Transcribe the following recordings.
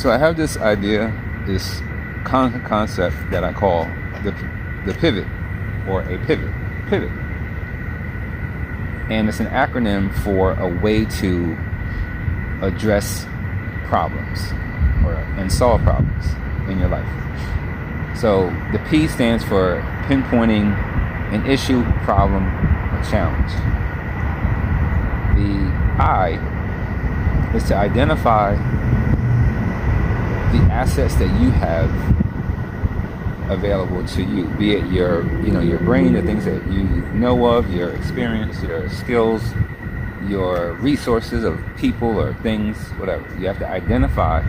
So I have this idea, this concept that I call the pivot, or a pivot. And it's an acronym for a way to address problems and solve problems in your life. So the P stands for pinpointing an issue, problem, or challenge. The I is to identify the assets that you have available to you, be it your brain, the things that you know of, your experience, your skills, your resources of people or things, whatever. You have to identify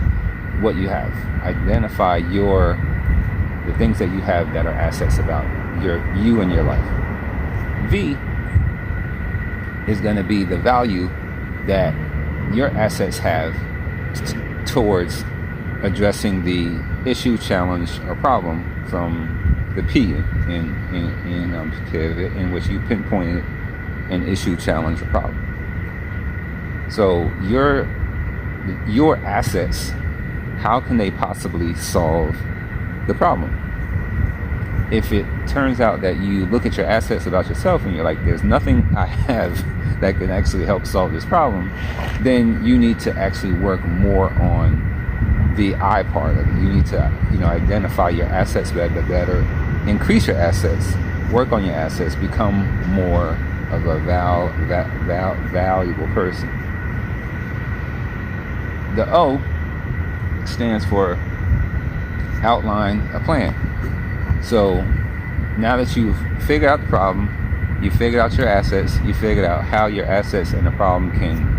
what you have. Identify the things that you have that are assets about you and your life. V is going to be the value that your assets have towards addressing the issue, challenge, or problem from the P in pivot, in which you pinpointed an issue, challenge, or problem. So your assets, how can they possibly solve the problem? If it turns out that you look at your assets about yourself and you're like, there's nothing I have that can actually help solve this problem, then you need to actually work more on the I part of it. You need to, identify your assets better, increase your assets, work on your assets, become more of a valuable person. The O stands for outline a plan. So now that you've figured out the problem, you figured out your assets, you figured out how your assets and the problem can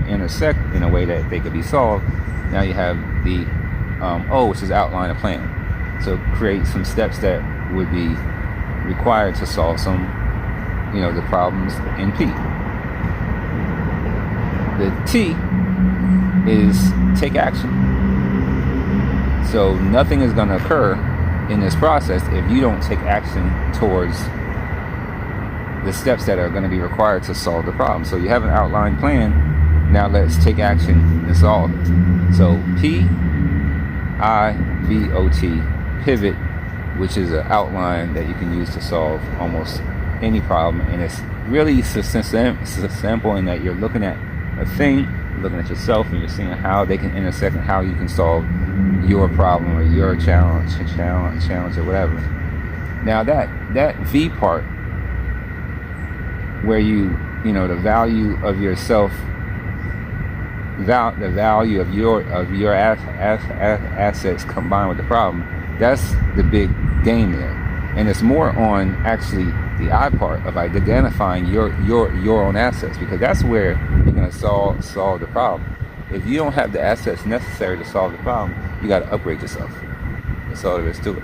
intersect in a way that they could be solved. Now you have the O, which is outline a plan. So create some steps that would be required to solve some, the problems in P. The T is take action. So nothing is going to occur in this process if you don't take action towards the steps that are going to be required to solve the problem. So you have an outline plan. Now let's take action and solve it. So P.I.V.O.T, pivot, which is an outline that you can use to solve almost any problem. And it's really simple in that you're looking at a thing, looking at yourself, and you're seeing how they can intersect and how you can solve your problem or your challenge or whatever. Now that V part, where the value of yourself, the value of your assets combined with the problem, that's the big game there. And it's more on actually the I part of identifying your own assets, because that's where you're going to solve the problem. If you don't have the assets necessary to solve the problem, you got to upgrade yourself. That's all there is to it.